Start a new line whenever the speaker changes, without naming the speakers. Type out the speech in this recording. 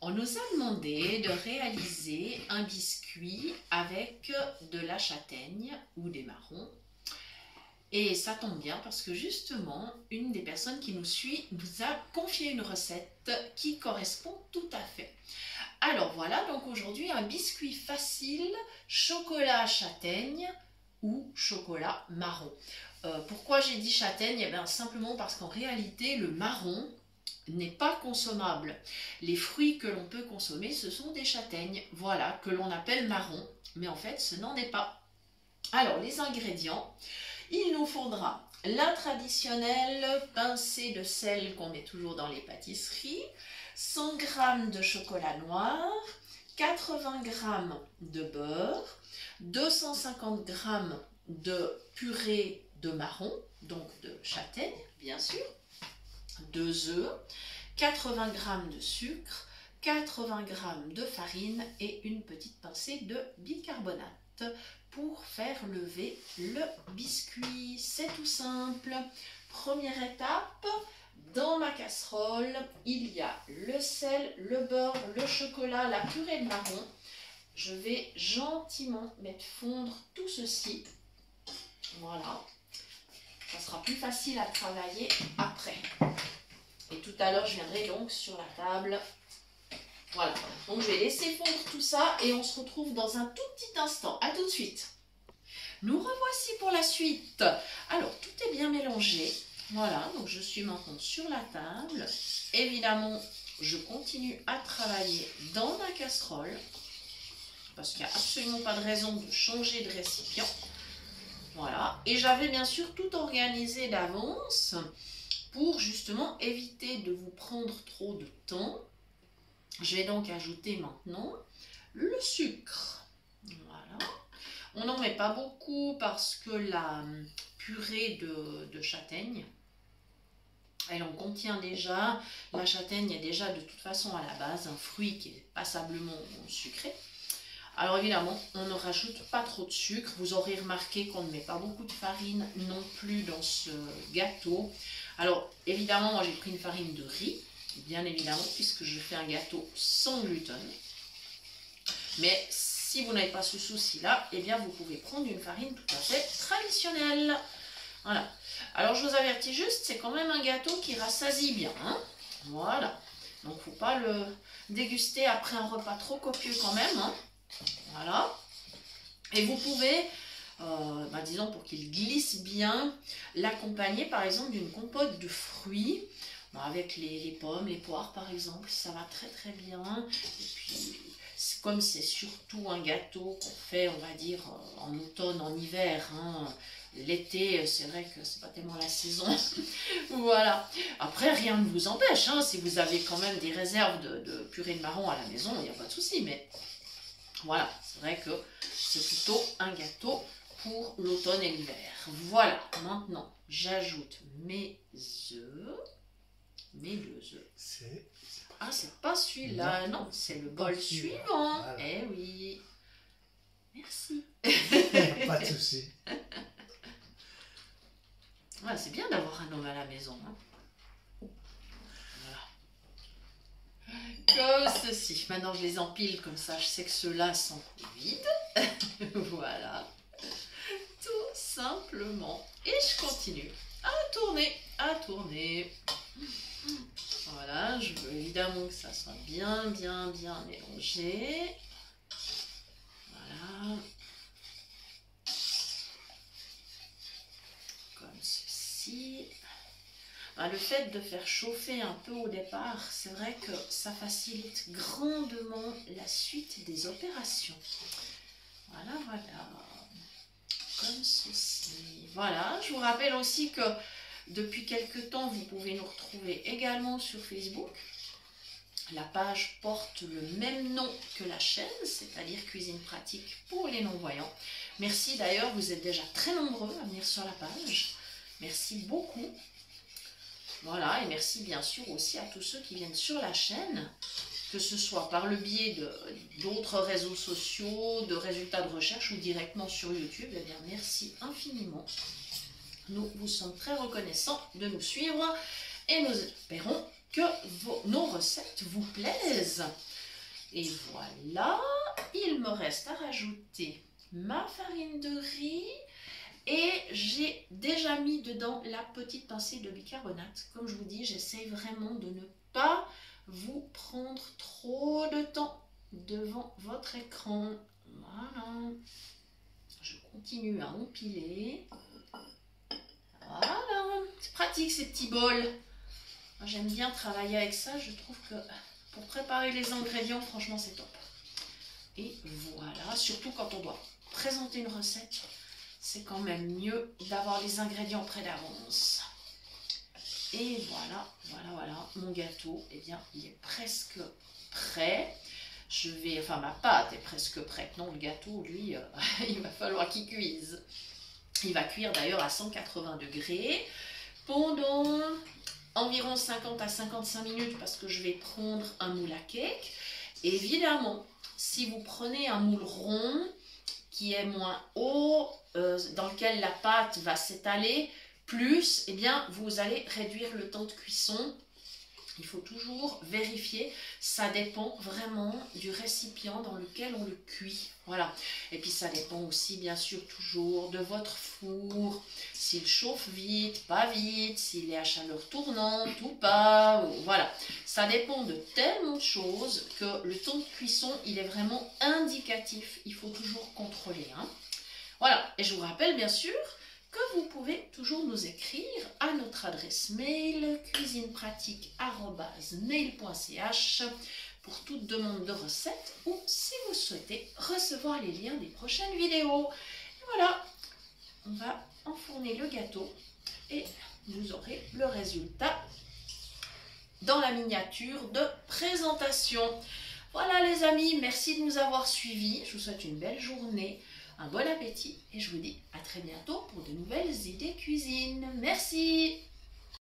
On nous a demandé de réaliser un biscuit avec de la châtaigne ou des marrons. Et ça tombe bien parce que justement, une des personnes qui nous suit nous a confié une recette qui correspond tout à fait. Alors voilà, donc aujourd'hui un biscuit facile, chocolat châtaigne ou chocolat marron. Pourquoi j'ai dit châtaigne? Eh bien, simplement parce qu'en réalité, le marron n'est pas consommable. Les fruits que l'on peut consommer, ce sont des châtaignes, voilà, que l'on appelle marron, mais en fait, ce n'en est pas. Alors, les ingrédients, il nous faudra la traditionnelle pincée de sel qu'on met toujours dans les pâtisseries, 100 g de chocolat noir, 80 g de beurre, 250 g de purée de marron, donc de châtaigne bien sûr, 2 œufs, 80 g de sucre, 80 g de farine et une petite pincée de bicarbonate pour faire lever le biscuit. C'est tout simple. Première étape, dans ma casserole, il y a le sel, le beurre, le chocolat, la purée de marron. Je vais gentiment mettre fondre tout ceci. Voilà. Ça sera plus facile à travailler après. Et tout à l'heure, je viendrai donc sur la table. Voilà. Donc, je vais laisser fondre tout ça et on se retrouve dans un tout petit instant. À tout de suite. Nous revoici pour la suite. Alors, tout est bien mélangé. Voilà. Donc, je suis maintenant sur la table. Évidemment, je continue à travailler dans ma casserole parce qu'il n'y a absolument pas de raison de changer de récipient. Voilà, et j'avais bien sûr tout organisé d'avance pour justement éviter de vous prendre trop de temps. Je vais donc ajouter maintenant le sucre. Voilà, on n'en met pas beaucoup parce que la purée de châtaigne, elle en contient déjà. La châtaigne est déjà de toute façon à la base un fruit qui est passablement sucré. Alors évidemment, on ne rajoute pas trop de sucre. Vous aurez remarqué qu'on ne met pas beaucoup de farine non plus dans ce gâteau. Alors évidemment, moi j'ai pris une farine de riz, bien évidemment, puisque je fais un gâteau sans gluten. Mais si vous n'avez pas ce souci-là, eh bien vous pouvez prendre une farine tout à fait traditionnelle. Voilà. Alors je vous avertis juste, c'est quand même un gâteau qui rassasie bien, hein. Voilà. Donc il ne faut pas le déguster après un repas trop copieux quand même, hein. Voilà, et vous pouvez, disons pour qu'il glisse bien, l'accompagner par exemple d'une compote de fruits, avec les pommes, les poires par exemple, ça va très très bien. Et puis, comme c'est surtout un gâteau qu'on fait, on va dire, en automne, en hiver, hein, l'été, c'est vrai que c'est pas tellement la saison. Voilà. Après, rien ne vous empêche, hein, si vous avez quand même des réserves de purée de marron à la maison, il n'y a pas de souci, mais... Voilà, c'est vrai que c'est plutôt un gâteau pour l'automne et l'hiver. Voilà, maintenant j'ajoute mes œufs, mes 2 œufs. Ah, c'est pas celui-là, non, c'est le bol suivant. Voilà. Eh oui, merci.
Pas de souci.
Voilà, c'est bien d'avoir un homme à la maison, hein. Comme ceci. Maintenant, je les empile comme ça. Je sais que ceux-là sont vides. Voilà. Tout simplement. Et je continue à tourner, à tourner. Voilà. Je veux évidemment que ça soit bien mélangé. Voilà. Comme ceci. Le fait de faire chauffer un peu au départ, c'est vrai que ça facilite grandement la suite des opérations. Voilà, voilà. Comme ceci. Voilà, je vous rappelle aussi que depuis quelques temps, vous pouvez nous retrouver également sur Facebook. La page porte le même nom que la chaîne, c'est-à-dire Cuisine Pratique pour les non-voyants. Merci d'ailleurs, vous êtes déjà très nombreux à venir sur la page. Merci beaucoup. Voilà, et merci bien sûr aussi à tous ceux qui viennent sur la chaîne, que ce soit par le biais d'autres réseaux sociaux, de résultats de recherche ou directement sur YouTube. Eh bien, merci infiniment. Nous vous sommes très reconnaissants de nous suivre et nous espérons que nos recettes vous plaisent. Et voilà, il me reste à rajouter ma farine de riz. Et j'ai déjà mis dedans la petite pincée de bicarbonate. Comme je vous dis, j'essaie vraiment de ne pas vous prendre trop de temps devant votre écran. Voilà. Je continue à empiler. Voilà. C'est pratique ces petits bols. J'aime bien travailler avec ça. Je trouve que pour préparer les ingrédients, franchement, c'est top. Et voilà. Surtout quand on doit présenter une recette, c'est quand même mieux d'avoir les ingrédients près d'avance. Et voilà, mon gâteau, eh bien, il est presque prêt. Ma pâte est presque prête. Non, le gâteau, lui, il va falloir qu'il cuise. Il va cuire d'ailleurs à 180 degrés pendant environ 50 à 55 minutes parce que je vais prendre un moule à cake. Évidemment, si vous prenez un moule rond qui est moins haut, dans lequel la pâte va s'étaler plus, eh bien, vous allez réduire le temps de cuisson. Il faut toujours vérifier, ça dépend vraiment du récipient dans lequel on le cuit. Voilà. Et puis ça dépend aussi bien sûr toujours de votre four, s'il chauffe vite, pas vite, s'il est à chaleur tournante ou pas. Voilà. Ça dépend de tellement de choses que le temps de cuisson, il est vraiment indicatif. Il faut toujours contrôler. Hein. Voilà. Et je vous rappelle bien sûr que vous pouvez toujours nous écrire à notre adresse mail cuisinepratique@mail.ch pour toute demande de recette ou si vous souhaitez recevoir les liens des prochaines vidéos. Et voilà, on va enfourner le gâteau et vous aurez le résultat dans la miniature de présentation. Voilà les amis, merci de nous avoir suivis. Je vous souhaite une belle journée. Un bon appétit et je vous dis à très bientôt pour de nouvelles idées cuisine. Merci!